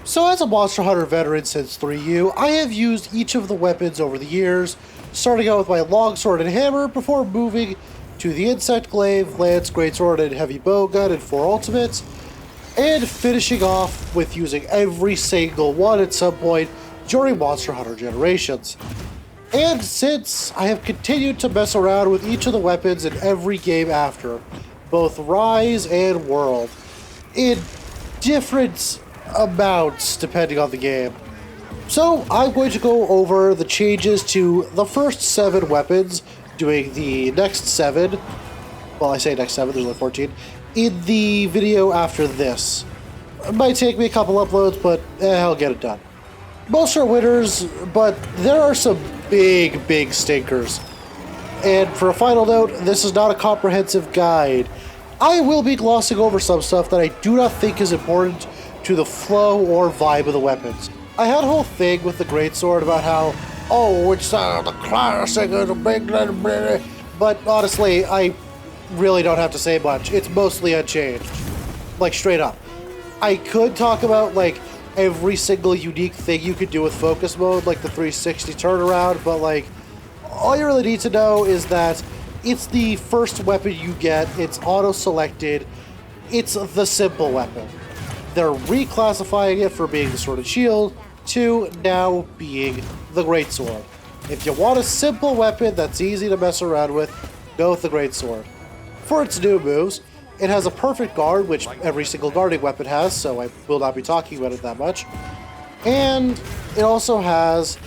So as a Monster Hunter veteran since 3U, I have used each of the weapons over the years, starting out with my longsword and hammer before moving to the insect glaive, lance, greatsword, and heavy bowgun and 4 ultimates, and finishing off with using every single one at some point during Monster Hunter Generations. And since I have continued to mess around with each of the weapons in every game after, both Rise and World, in different amounts depending on the game. So I'm going to go over the changes to the first 7 weapons, doing the next 7, well I say next 7, there's only 14, in the video after this. It might take me a couple uploads, but I'll get it done. Most are winners, but there are some big stinkers. And for a final note, this is not a comprehensive guide. I will be glossing over some stuff that I do not think is important to the flow or vibe of the weapons. I had a whole thing with the greatsword about how, oh, it's the classic of the big, but honestly, I really don't have to say much. It's mostly unchanged. Like, straight up. I could talk about, like, every single unique thing you could do with focus mode, like the 360 turnaround, but, like, all you really need to know is that it's the first weapon you get, it's auto-selected, it's the simple weapon. They're reclassifying it from being the Sword and Shield to now being the Greatsword. If you want a simple weapon that's easy to mess around with, go with the Greatsword. For its new moves, it has a perfect guard, which every single guarding weapon has, so I will not be talking about it that much. And it also has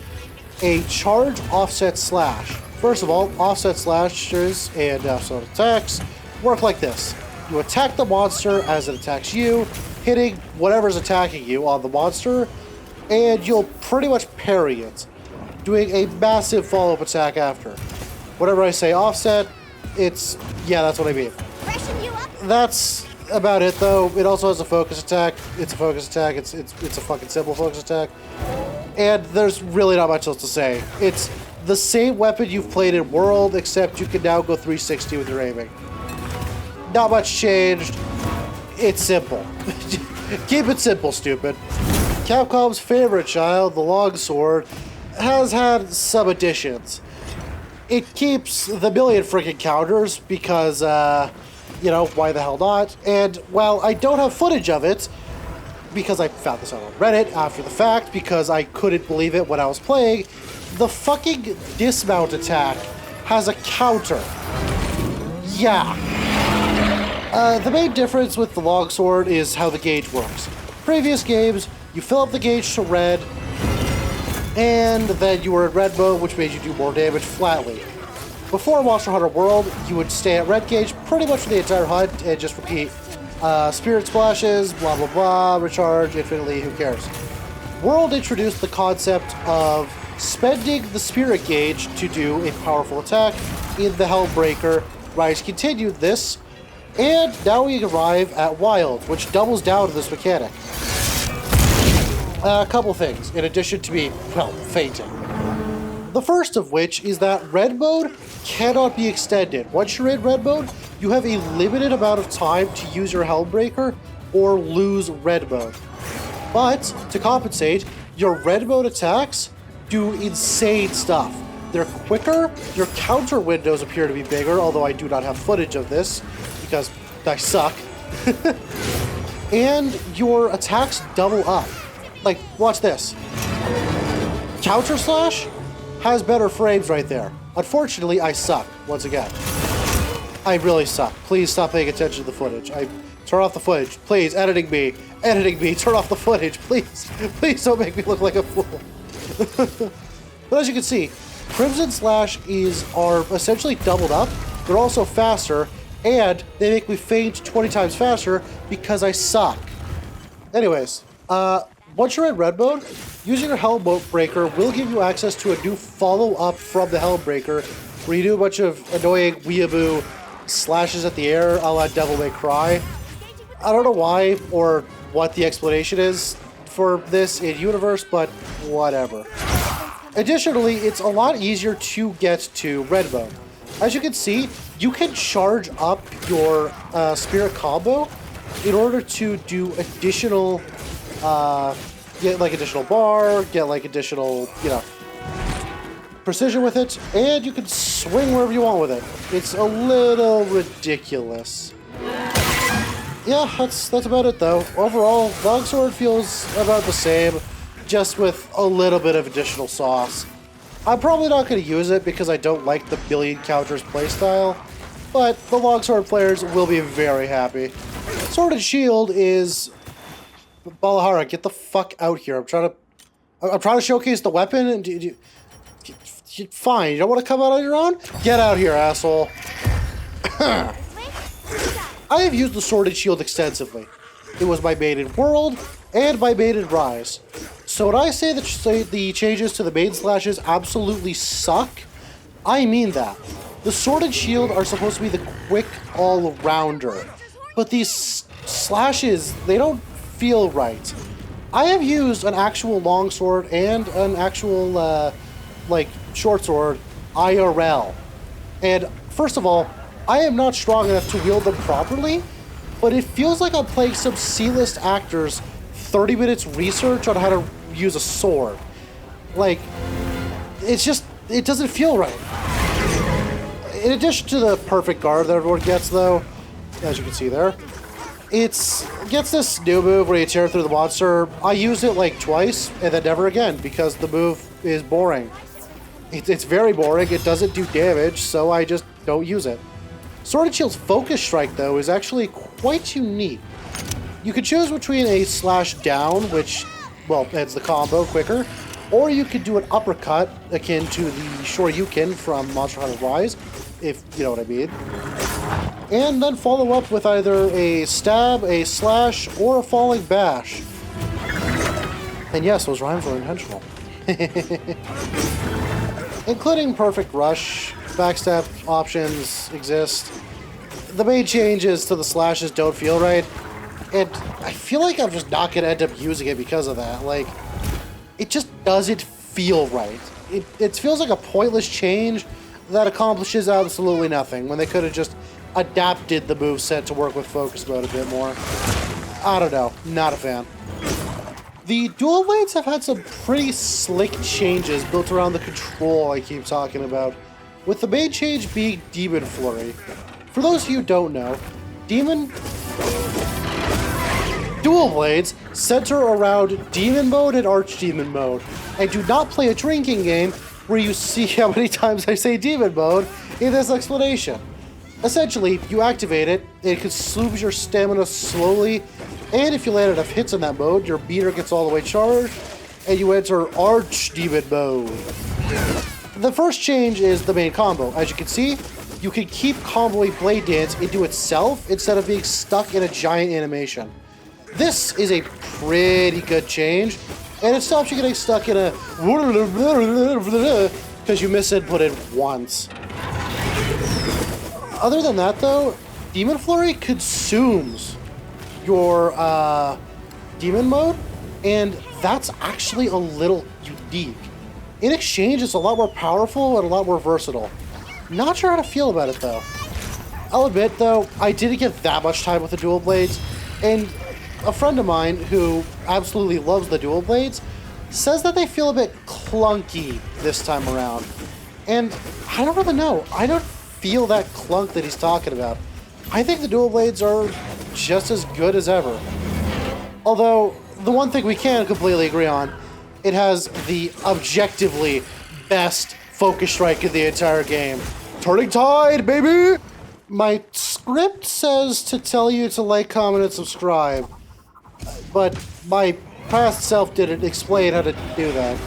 a charge offset slash. First of all, offset slashes and offset attacks work like this. You attack the monster as it attacks you, hitting whatever's attacking you on the monster, and you'll pretty much parry it, doing a massive follow-up attack after. Whenever I say offset, yeah, that's what I mean. That's about it, though. It also has a focus attack. It's a focus attack. It's a fucking simple focus attack. And there's really not much else to say. It's the same weapon you've played in World, except you can now go 360 with your aiming. Not much changed. It's simple. Keep it simple, stupid. Capcom's favorite child, the longsword, has had some additions. It keeps the million freaking counters because, you know, why the hell not? And while I don't have footage of it, because I found this out on Reddit after the fact, because I couldn't believe it when I was playing, the fucking dismount attack has a counter. Yeah. The main difference with the longsword is how the gauge works. Previous games, you fill up the gauge to red, and then you were in red mode, which made you do more damage flatly. Before Monster Hunter World, you would stay at red gauge pretty much for the entire hunt and just repeat spirit splashes, blah blah blah, recharge, infinitely, who cares. World introduced the concept of spending the spirit gauge to do a powerful attack in the Hellbreaker. Rise continued this, and now we arrive at Wild, which doubles down to this mechanic. A couple things, in addition to me, well, fainting. The first of which is that red mode cannot be extended. Once you're in red mode, you have a limited amount of time to use your Hellbreaker or lose red mode. But, to compensate, your red mode attacks do insane stuff. They're quicker, your counter windows appear to be bigger, although I do not have footage of this, because I suck. And your attacks double up. Like, watch this. Counter slash has better frames right there. Unfortunately, I suck, once again. I really suck. Please stop paying attention to the footage. Turn off the footage. Please, editing me, turn off the footage, please. Please don't make me look like a fool. But as you can see, Crimson Slash are essentially doubled up. They're also faster, and they make me faint 20 times faster because I suck. Anyways, once you're in red mode, using your Hellbreaker will give you access to a new follow-up from the Hellbreaker, where you do a bunch of annoying weeaboo slashes at the air a la Devil May Cry. I don't know why or what the explanation is for this in universe, but whatever. Additionally, it's a lot easier to get to red mode. As you can see, you can charge up your spirit combo in order to do additional get like additional bar, get like additional, you know, precision with it, and you can swing wherever you want with it. It's a little ridiculous. Yeah, that's about it though. Overall, Longsword feels about the same, just with a little bit of additional sauce. I'm probably not going to use it because I don't like the billion counters playstyle, but the Longsword players will be very happy. Sword and Shield is... Balahara, get the fuck out here. I'm trying to showcase the weapon, and fine, you don't want to come out on your own? Get out here, asshole. I have used the Sword and Shield extensively. It was my main in World and my main in Rise. So when I say that the changes to the main slashes absolutely suck, I mean that. The Sword and Shield are supposed to be the quick all-rounder, but these slashes, they don't feel right. I have used an actual longsword and an actual, like, short sword IRL. And first of all, I am not strong enough to wield them properly, but it feels like I'm playing some C-list actors 30 minutes research on how to use a sword. Like, it's just, it doesn't feel right. In addition to the perfect guard that everyone gets, though, as you can see there, gets this new move where you tear through the monster. I used it like twice and then never again because the move is boring. It's very boring, it doesn't do damage, so I just don't use it. Sword and Shield's Focus Strike, though, is actually quite unique. You could choose between a slash down, which, well, ends the combo quicker, or you could do an uppercut akin to the Shoryuken from Monster Hunter Rise, if you know what I mean. And then follow up with either a stab, a slash, or a falling bash. And yes, those rhymes were intentional. Including Perfect Rush, backstab options exist. The main changes to the slashes don't feel right, and I feel like I'm just not going to end up using it because of that. Like, it just doesn't feel right. It feels like a pointless change that accomplishes absolutely nothing, when they could have just adapted the moveset to work with focus mode a bit more. I don't know, not a fan. The dual blades have had some pretty slick changes built around the control I keep talking about, with the main change being Demon Flurry. For those of you who don't know, dual blades center around Demon Mode and Archdemon Mode, and do not play a drinking game where you see how many times I say Demon Mode in this explanation. Essentially, you activate it, it consumes your stamina slowly, and if you land enough hits in that mode, your meter gets all the way charged, and you enter Archdemon Mode. The first change is the main combo. As you can see, you can keep comboing Blade Dance into itself instead of being stuck in a giant animation. This is a pretty good change, and it stops you getting stuck in a because you misinputted once. Other than that, though, Demon Flurry consumes your demon mode, and that's actually a little unique. In exchange, it's a lot more powerful and a lot more versatile. Not sure how to feel about it, though. I'll admit, though, I didn't get that much time with the dual blades, and a friend of mine who absolutely loves the dual blades says that they feel a bit clunky this time around. And I don't really know. I don't feel that clunk that he's talking about. I think the dual blades are just as good as ever. Although, the one thing we can completely agree on, it has the objectively best focus strike in the entire game. Turning Tide, baby! My script says to tell you to like, comment, and subscribe, but my past self didn't explain how to do that.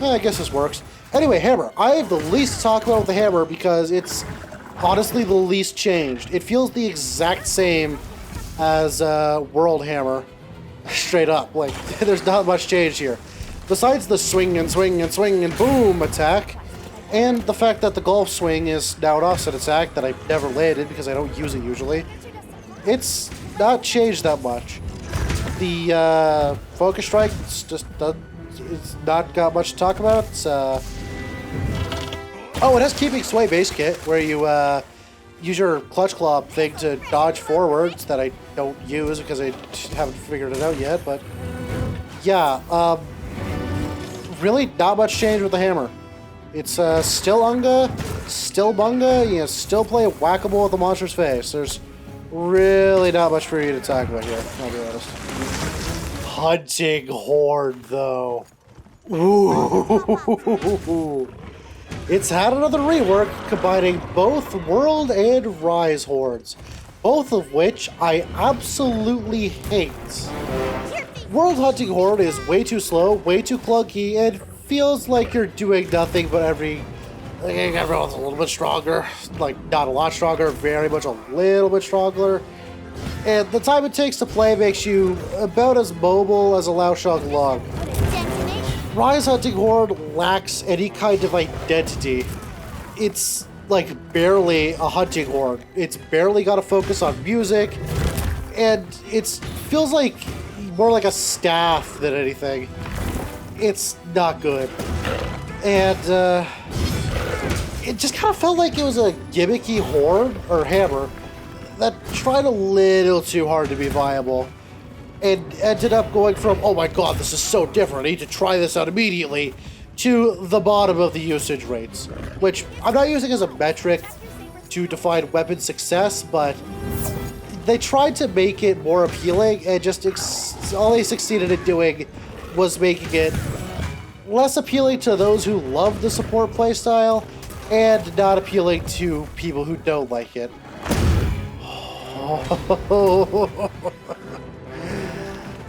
I guess this works. Anyway, Hammer. I have the least to talk about with the Hammer because it's honestly the least changed. It feels the exact same as World Hammer. Straight up. Like, there's not much change here. Besides the swing and swing and swing and boom attack, and the fact that the golf swing is now an offset attack that I never landed because I don't use it usually. It's not changed that much. The focus strike, it's not got much to talk about. It's, oh, it has keeping sway base kit, where you use your clutch claw thing to dodge forwards that I don't use because I haven't figured it out yet, but yeah, really not much change with the hammer. It's still Unga, still Bunga, you know, still play whack-a-mole with the monster's face. There's really not much for you to talk about here, I'll be honest. Hunting Horde, though. Ooh. It's had another rework combining both World and Rise hordes, both of which I absolutely hate. World Hunting Horde is way too slow, way too clunky, and feels like you're doing nothing but everyone's a little bit stronger. Like, not a lot stronger, very much a little bit stronger. And the time it takes to play makes you about as mobile as a Laoshang log. Rise Hunting Horde lacks any kind of identity. It's like barely a hunting horde. It's barely got to focus on music, and it feels like more like a staff than anything. It's not good. And it just kind of felt like it was a gimmicky horde, or hammer, that tried a little too hard to be viable. And ended up going from, oh my god, this is so different, I need to try this out immediately, to the bottom of the usage rates. Which I'm not using as a metric to define weapon success, but they tried to make it more appealing, and just all they succeeded in doing was making it less appealing to those who love the support playstyle, and not appealing to people who don't like it.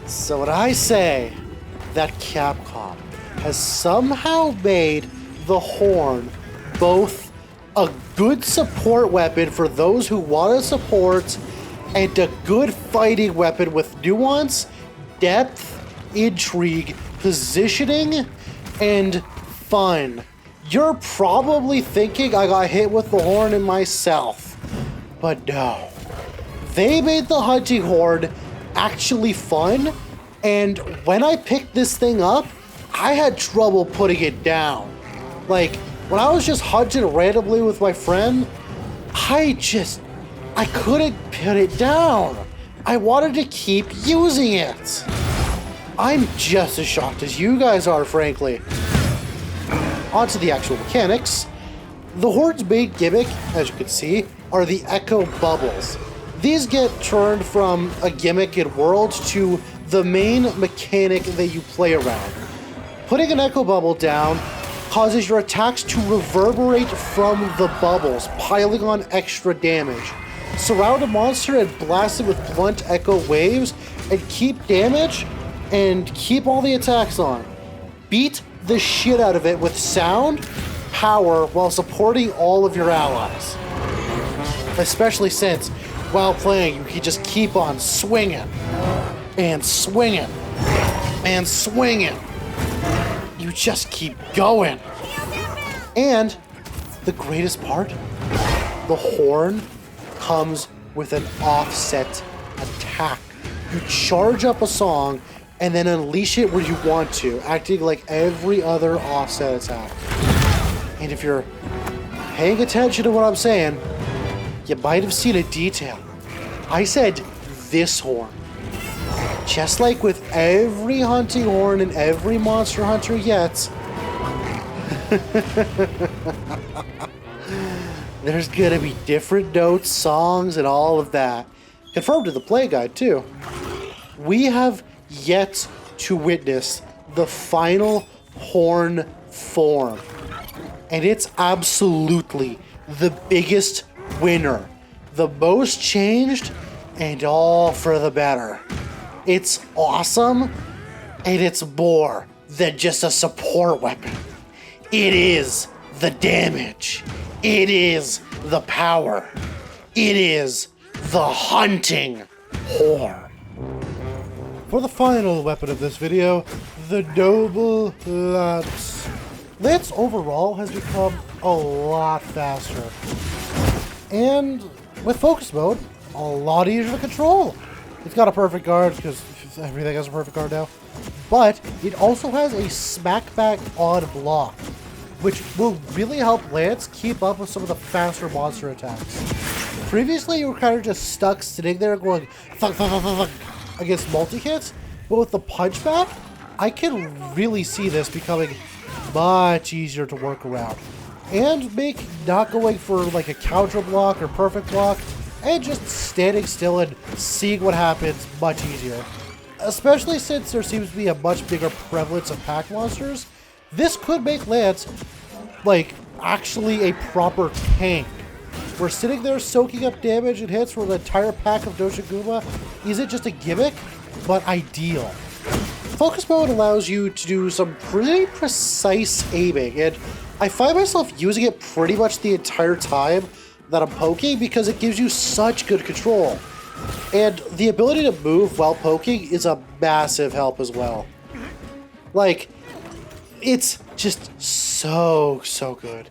So when I say that Capcom has somehow made the Horn both a good support weapon for those who want to support and a good fighting weapon with nuance, depth, intrigue, positioning, and fun, you're probably thinking I got hit with the Horn in myself. But no. They made the Hunting Horde actually fun, and when I picked this thing up, I had trouble putting it down. Like, when I was just hunting randomly with my friend, I couldn't put it down. I wanted to keep using it. I'm just as shocked as you guys are, frankly. On to the actual mechanics. The Horde's main gimmick, as you can see, are the Echo Bubbles. These get turned from a gimmick in World to the main mechanic that you play around. Putting an Echo Bubble down causes your attacks to reverberate from the bubbles, piling on extra damage. Surround a monster and blast it with blunt echo waves, and keep damage, and keep all the attacks on. Beat the shit out of it with sound, power, while supporting all of your allies. Especially since, while playing, you can just keep on swinging, and swinging, and swinging. You just keep going. And the greatest part, the Horn comes with an offset attack. You charge up a song and then unleash it where you want to, acting like every other offset attack. And if you're paying attention to what I'm saying, you might have seen a detail. I said this Horn. Just like with every hunting Horn and every Monster Hunter yet, there's gonna be different notes, songs, and all of that. Confirmed in the play guide, too. We have yet to witness the final Horn form. And it's absolutely the biggest winner. The most changed, and all for the better. It's awesome, and it's more than just a support weapon. It is the damage. It is the power. It is the hunting Horn. For the final weapon of this video, the Noble Lance. Lance overall has become a lot faster. And with focus mode, a lot easier to control. It's got a perfect guard, because everything has a perfect guard now. But it also has a smackback on block, which will really help Lance keep up with some of the faster monster attacks. Previously, you were kind of just stuck sitting there going thunk, thunk, thunk, thunk, thunk, against multi-hits, but with the punchback, I can really see this becoming much easier to work around and make not going for like a counter block or perfect block and just standing still and seeing what happens much easier. Especially since there seems to be a much bigger prevalence of pack monsters, this could make Lance like actually a proper tank. Where sitting there soaking up damage and hits from an entire pack of Doshiguma isn't just a gimmick, but ideal. Focus mode allows you to do some pretty precise aiming, and I find myself using it pretty much the entire time that I'm poking because it gives you such good control. And the ability to move while poking is a massive help as well. Like, it's just so good.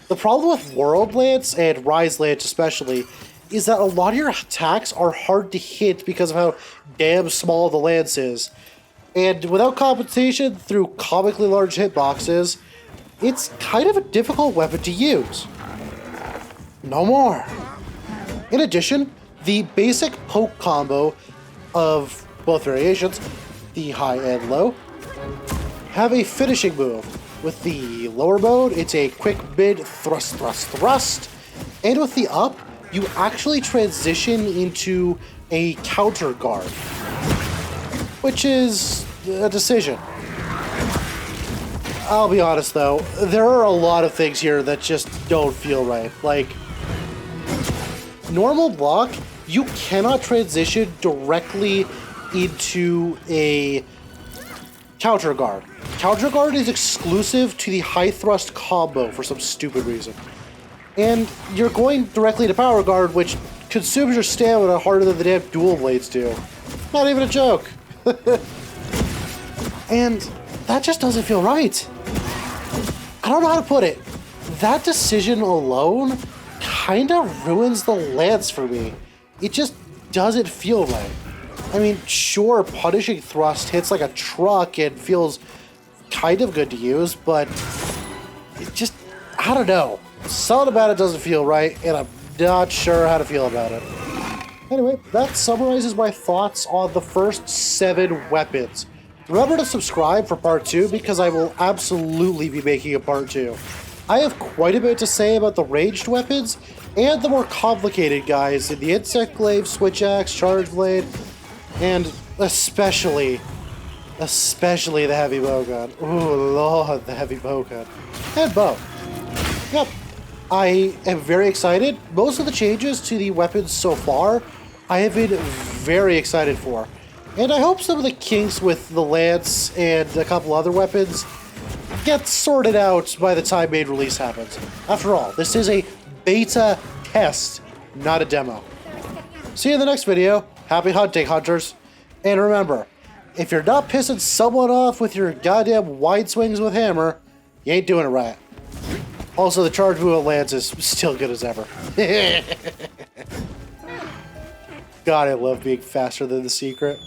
The problem with World Lance, and Rise Lance especially, is that a lot of your attacks are hard to hit because of how damn small the lance is. And without compensation through comically large hitboxes, it's kind of a difficult weapon to use. No more. In addition, the basic poke combo of both variations, the high and low, have a finishing move. With the lower mode, it's a quick mid thrust, and with the up, you actually transition into a counter guard, which is a decision. I'll be honest though, there are a lot of things here that just don't feel right. Like, normal block, you cannot transition directly into a counter guard. Counter guard is exclusive to the high thrust combo for some stupid reason. And you're going directly to power guard, which consumes your stamina harder than the damn dual blades do. Not even a joke. And that just doesn't feel right. I don't know how to put it. That decision alone kind of ruins the lance for me. It just doesn't feel right. I mean, sure, punishing thrust hits like a truck and feels kind of good to use, but it just, I don't know. Something about it doesn't feel right, and I'm not sure how to feel about it. Anyway, that summarizes my thoughts on the first 7 weapons. Remember to subscribe for part 2 because I will absolutely be making a part 2. I have quite a bit to say about the ranged weapons and the more complicated guys in the Insect Glaive, Switch Axe, Charge Blade, and especially the Heavy Bowgun. Ooh, Lord, the Heavy Bowgun. And bow. Yep. I am very excited. Most of the changes to the weapons so far, I have been very excited for. And I hope some of the kinks with the lance and a couple other weapons get sorted out by the time main release happens. After all, this is a beta test, not a demo. See you in the next video. Happy hunting, hunters. And remember, if you're not pissing someone off with your goddamn wide swings with hammer, you ain't doing it right. Also, the charge move of lance is still good as ever. God, I love being faster than the secret.